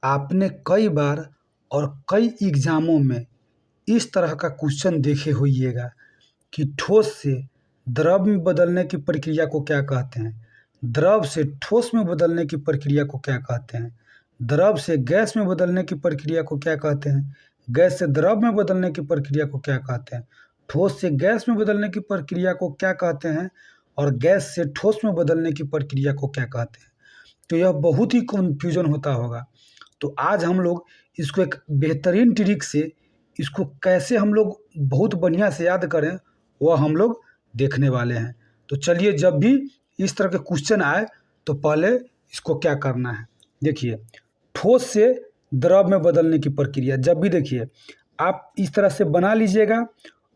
आपने कई बार और कई एग्ज़ामों में इस तरह का क्वेश्चन देखे होइएगा कि ठोस से द्रव में बदलने की प्रक्रिया को क्या कहते हैं, द्रव से ठोस में बदलने की प्रक्रिया को क्या कहते हैं, द्रव से गैस में बदलने की प्रक्रिया को क्या कहते हैं, गैस से द्रव में बदलने की प्रक्रिया को क्या कहते हैं, ठोस से गैस में बदलने की प्रक्रिया को क्या कहते हैं और गैस से ठोस में बदलने की प्रक्रिया को क्या कहते हैं। तो यह बहुत ही कन्फ्यूजन होता होगा। तो आज हम लोग इसको एक बेहतरीन ट्रिक से इसको कैसे हम लोग बहुत बढ़िया से याद करें वह हम लोग देखने वाले हैं। तो चलिए, जब भी इस तरह के क्वेश्चन आए तो पहले इसको क्या करना है, देखिए ठोस से द्रव में बदलने की प्रक्रिया। जब भी देखिए आप इस तरह से बना लीजिएगा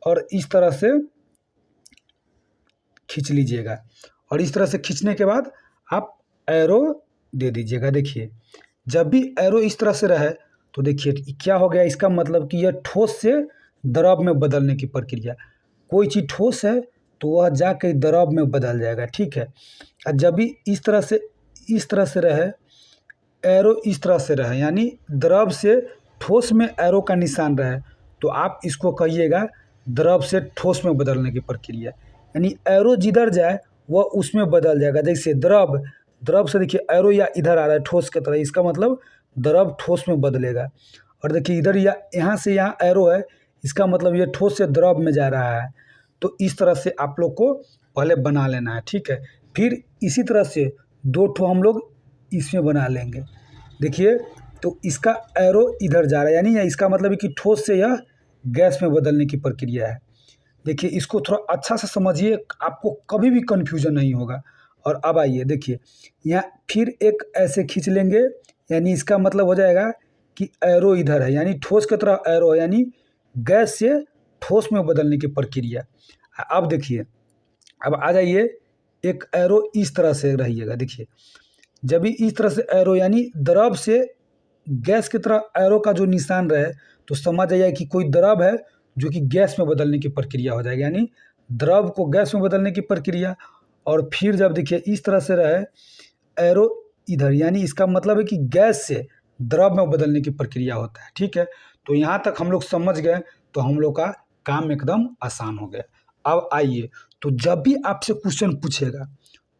और इस तरह से खींच लीजिएगा और इस तरह से खींचने के बाद आप एरो दे दीजिएगा। देखिए जब भी एरो इस तरह से रहे तो देखिए क्या हो गया, इसका मतलब कि यह ठोस से द्रव में बदलने की प्रक्रिया। कोई चीज़ ठोस है तो वह जाके द्रव में बदल जाएगा, ठीक है। और जब भी इस तरह से रहे, एरो इस तरह से रहे, यानी द्रव से ठोस में एरो का निशान रहे, तो आप इसको कहिएगा द्रव से ठोस में बदलने की प्रक्रिया। यानी एरो जिधर जाए वह उसमें बदल जाएगा। जैसे द्रव से देखिए एरो या इधर आ रहा है ठोस की तरह, इसका मतलब द्रव ठोस में बदलेगा। और देखिए इधर या यहाँ से यहाँ एरो है, इसका मतलब ये ठोस से द्रव में जा रहा है। तो इस तरह से आप लोग को पहले बना लेना है, ठीक है। फिर इसी तरह से दो ठो हम लोग इसमें बना लेंगे। देखिए तो इसका एरो इधर जा रहा है, यानी इसका मतलब है कि ठोस से यह गैस में बदलने की प्रक्रिया है। देखिए इसको थोड़ा अच्छा से समझिए, आपको कभी भी कन्फ्यूजन नहीं होगा। और अब आइए देखिए, यहाँ फिर एक ऐसे खींच लेंगे, यानी इसका मतलब हो जाएगा कि एरो इधर है, यानी ठोस की तरह एरो है, यानी गैस से ठोस में बदलने की प्रक्रिया। अब देखिए, अब आ जाइए, एक एरो इस तरह से रहिएगा। देखिए जब भी इस तरह से एरो, यानी द्रव से गैस की तरह एरो का जो निशान रहे, तो समझ जाइए कि कोई द्रव है जो कि गैस में बदलने की प्रक्रिया हो जाएगी, यानी द्रव को गैस में बदलने की प्रक्रिया। और फिर जब देखिए इस तरह से रहे एरो इधर, यानी इसका मतलब है कि गैस से द्रव में बदलने की प्रक्रिया होता है, ठीक है। तो यहाँ तक हम लोग समझ गए, तो हम लोग का काम एकदम आसान हो गया। अब आइए, तो जब भी आपसे क्वेश्चन पूछेगा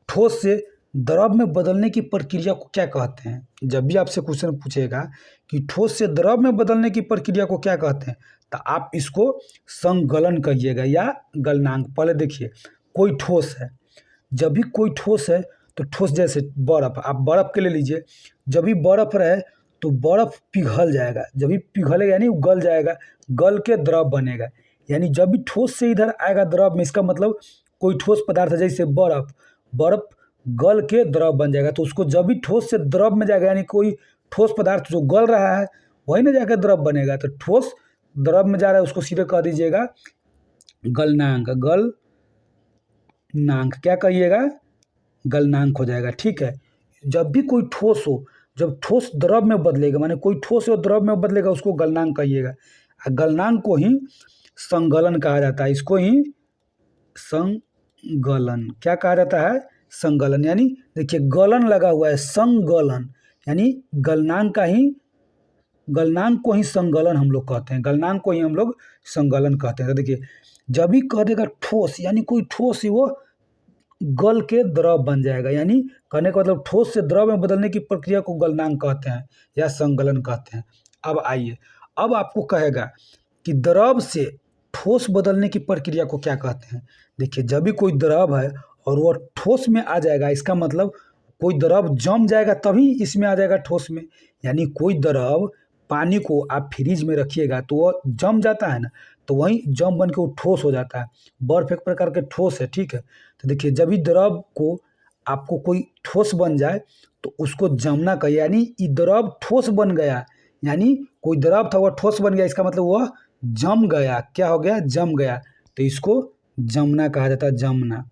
ठोस से द्रव में बदलने की प्रक्रिया को क्या कहते हैं, जब भी आपसे क्वेश्चन पूछेगा कि ठोस से द्रव में बदलने की प्रक्रिया को क्या कहते हैं, तो आप इसको संगलन कहिएगा या गलनांक। पहले देखिए, कोई ठोस है, जब भी कोई ठोस है तो ठोस, जैसे बर्फ़, आप बर्फ़ के ले लीजिए। जब भी बर्फ़ रहे तो बर्फ़ पिघल जाएगा, जब भी पिघलेगा यानी गल जाएगा, गल के द्रव बनेगा। यानी जब भी ठोस से इधर आएगा द्रव में, इसका मतलब कोई ठोस पदार्थ है, जैसे बर्फ़ गल के द्रव बन जाएगा। तो उसको जब भी ठोस से द्रव में जाएगा, यानी कोई ठोस पदार्थ जो गल रहा है वही ना जाकर द्रव बनेगा। तो ठोस द्रव में जा रहा है, उसको सीधे कह दीजिएगा गलनांक। गलनांक क्या कहिएगा, गलनांक हो जाएगा, ठीक है। जब भी कोई ठोस हो, जब ठोस द्रव में बदलेगा, माने कोई ठोस हो द्रव में बदलेगा, उसको गलनांक कहिएगा। गलनांक को ही संगलन कहा जाता है, इसको ही संगलन क्या कहा जाता है, संगलन। यानी देखिए गलन लगा हुआ है, संगलन, यानी गलनांक को ही संगलन हम लोग कहते हैं, गलनांक को ही हम लोग संगलन कहते हैं। तो देखिए जब भी कह देगा ठोस, यानी कोई ठोस ही वो गल के द्रव बन जाएगा, यानी कहने का मतलब ठोस से द्रव में बदलने की प्रक्रिया को गलनांक कहते हैं या संगलन कहते हैं। अब आइए, अब आपको कहेगा कि द्रव से ठोस बदलने की प्रक्रिया को क्या कहते हैं। देखिए जब भी कोई द्रव है और वह ठोस में आ जाएगा, इसका मतलब कोई द्रव जम जाएगा तभी इसमें आ जाएगा ठोस में। यानी कोई द्रव, पानी को आप फ्रिज में रखिएगा तो वह जम जाता है ना, तो वहीं जम बन के वो ठोस हो जाता है। बर्फ एक प्रकार के ठोस है, ठीक है। तो देखिए जब भी द्रव को आपको कोई ठोस बन जाए तो उसको जमना कहिए, यानी ये द्रव ठोस बन गया, यानी कोई द्रव था वह ठोस बन गया, इसका मतलब वह जम गया। क्या हो गया, जम गया। तो इसको जमना कहा जाता है, जमना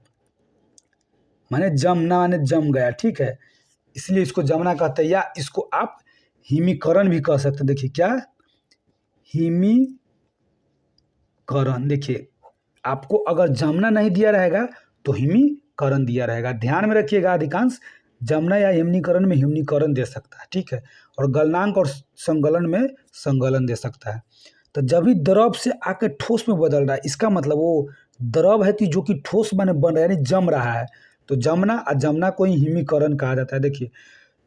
माने जम गया, ठीक है। इसलिए इसको जमना कहते हैं, या इसको आप हिमीकरण भी कह सकते हैं। देखिए क्या, हिमीकरण। देखिए आपको अगर जमना नहीं दिया रहेगा तो हिमीकरण दिया रहेगा। ध्यान में रखिएगा, अधिकांश जमना या हिमनीकरण में हिमनीकरण दे सकता है, ठीक है, और गलनांक और संगलन में संगलन दे सकता है। तो जब भी द्रव से आके ठोस में बदल रहा है, इसका मतलब वो द्रव है कि जो कि ठोस बन रहा है, यानी जम रहा है। तो जमना और जमना को ही हिमीकरण कहा जाता है। देखिए,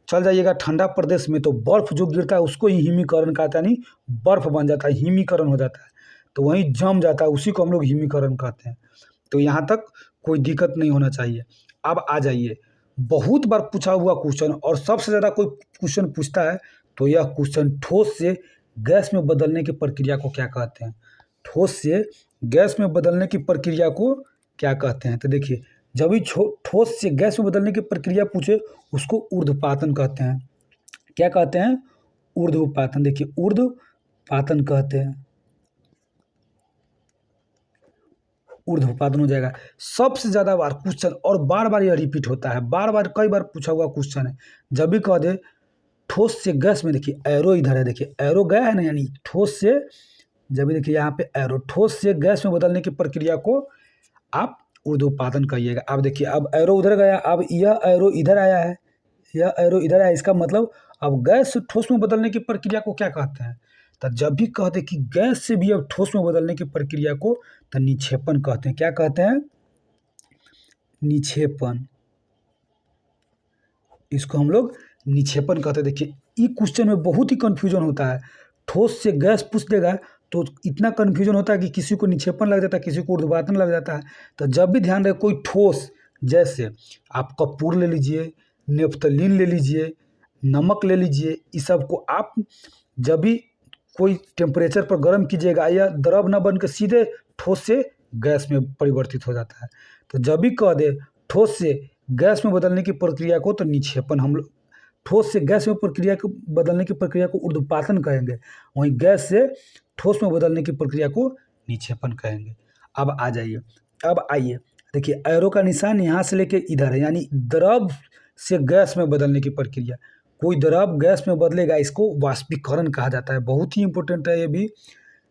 चल जाइएगा ठंडा प्रदेश में तो बर्फ जो गिरता है उसको ही हिमीकरण कहता है, यानी बर्फ बन जाता है, हिमीकरण हो जाता है, तो वहीं जम जाता है, उसी को हम लोग हिमीकरण कहते हैं। तो यहाँ तक कोई दिक्कत नहीं होना चाहिए। अब आ जाइए, बहुत बार पूछा हुआ क्वेश्चन और सबसे ज़्यादा कोई क्वेश्चन पूछता है तो यह क्वेश्चन, ठोस से गैस में बदलने की प्रक्रिया को क्या कहते हैं? ठोस से गैस में बदलने की प्रक्रिया को क्या कहते हैं? तो देखिए, जब भी ठोस से गैस में बदलने की प्रक्रिया पूछे उसको ऊर्ध्वपातन कहते हैं। क्या कहते हैं? ऊर्ध्वपातन। देखिए, ऊर्ध्वपातन कहते हैं, ऊर्ध्वपातन हो जाएगा। सबसे ज़्यादा बार क्वेश्चन और बार बार यह रिपीट होता है, बार बार कई बार पूछा हुआ क्वेश्चन है। जब भी कह दे ठोस से गैस में, देखिए एरो इधर है, देखिए एरो गया है ना, यानी ठोस से, जब भी देखिए यहाँ पे एरो, ठोस से गैस में बदलने की प्रक्रिया को आप ऊर्ध्वपातन कहिएगा। अब देखिए, अब एरो उधर गया, अब यह एरो इधर आया है, यह एरो इधर आया, इसका मतलब अब गैस से ठोस में बदलने की प्रक्रिया को क्या कहते हैं? तो जब भी कहते कि गैस से भी अब ठोस में बदलने की प्रक्रिया को तो निक्षेपण कहते हैं। क्या कहते हैं? निक्षेपण। इसको हम लोग निक्षेपण कहते हैं। देखिए, ये क्वेश्चन में बहुत ही कंफ्यूजन होता है। ठोस से गैस पूछ देगा तो इतना कंफ्यूजन होता है कि किसी को निक्षेपण लग जाता है, किसी को ऊर्ध्वपातन लग जाता है। तो जब भी ध्यान रहे, कोई ठोस, जैसे आप कपूर ले लीजिए, नेफ्थलीन ले लीजिए, नमक ले लीजिए, इस सब को आप जब भी कोई टेम्परेचर पर गर्म कीजिएगा, यह द्रव न बन के सीधे ठोस से गैस में परिवर्तित हो जाता है। तो जब भी कह दे ठोस से गैस में बदलने की प्रक्रिया को तो निक्षेपण, हम लोग ठोस से गैस में प्रक्रिया को बदलने की प्रक्रिया को ऊर्ध्वपातन कहेंगे, वहीं गैस से ठोस में बदलने की प्रक्रिया को निक्षेपण कहेंगे। अब आ जाइए, अब आइए, देखिए एरो का निशान यहाँ से लेके इधर है, यानी द्रव से गैस में बदलने की प्रक्रिया। कोई द्रव गैस में बदलेगा, इसको वाष्पीकरण कहा जाता है। बहुत ही इंपॉर्टेंट है ये भी।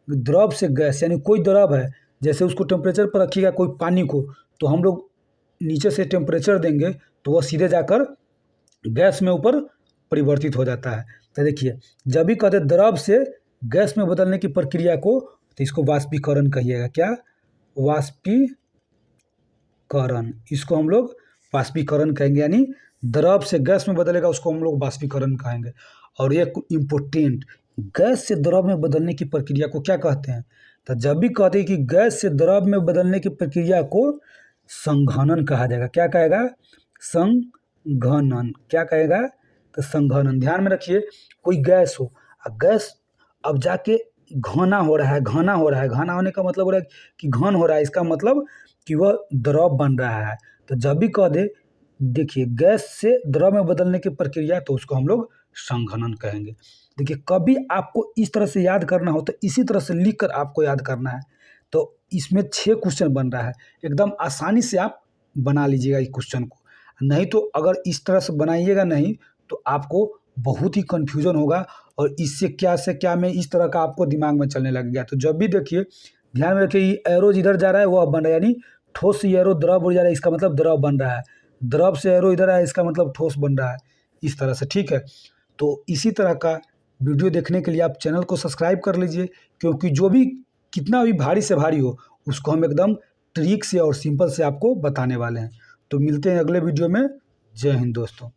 द्रव से गैस, यानी कोई द्रव है, जैसे उसको टेम्परेचर पर रखिएगा कोई पानी को, तो हम लोग नीचे से टेम्परेचर देंगे तो वह सीधे जाकर गैस में ऊपर परिवर्तित हो जाता है। तो देखिए, जब भी कहते द्रव से गैस में बदलने की प्रक्रिया को तो इसको वाष्पीकरण कहिएगा। क्या? वाष्पीकरण। इसको हम लोग वाष्पीकरण कहेंगे, यानी द्रव से गैस में बदलेगा उसको हम लोग वाष्पीकरण कहेंगे। और ये इम्पोर्टेंट, गैस से द्रव में बदलने की प्रक्रिया को क्या कहते हैं? तो जब भी कहते हैं कि गैस से द्रव में बदलने की प्रक्रिया को संघनन कहा जाएगा। क्या कहेगा? संघनन। क्या कहेगा? तो संघनन। ध्यान में रखिए, कोई गैस हो, गैस अब जाके घना हो रहा है, घना हो रहा है, घना होने का मतलब हो रहा है कि घन हो रहा है, इसका मतलब कि वह द्रव बन रहा है। तो जब भी कह दे, देखिए गैस से द्रव में बदलने की प्रक्रिया, तो उसको हम लोग संघनन कहेंगे। देखिए, कभी आपको इस तरह से याद करना हो तो इसी तरह से लिख कर आपको याद करना है। तो इसमें 6 क्वेश्चन बन रहा है, एकदम आसानी से आप बना लीजिएगा इस क्वेश्चन को। नहीं तो अगर इस तरह से बनाइएगा नहीं तो आपको बहुत ही कन्फ्यूजन होगा, और इससे क्या से क्या में इस तरह का आपको दिमाग में चलने लग गया। तो जब भी देखिए, ध्यान में रखिए, ये एरो जिधर जा रहा है वह बन रहा है, यानी ठोस से एरो द्रव उड़ जा रहा है, इसका मतलब द्रव बन रहा है। द्रव से एरो इधर आया, इसका मतलब ठोस बन रहा है, इस तरह से, ठीक है। तो इसी तरह का वीडियो देखने के लिए आप चैनल को सब्सक्राइब कर लीजिए, क्योंकि जो भी कितना भी भारी से भारी हो उसको हम एकदम ट्रिक से और सिंपल से आपको बताने वाले हैं। तो मिलते हैं अगले वीडियो में। जय हिंद दोस्तों।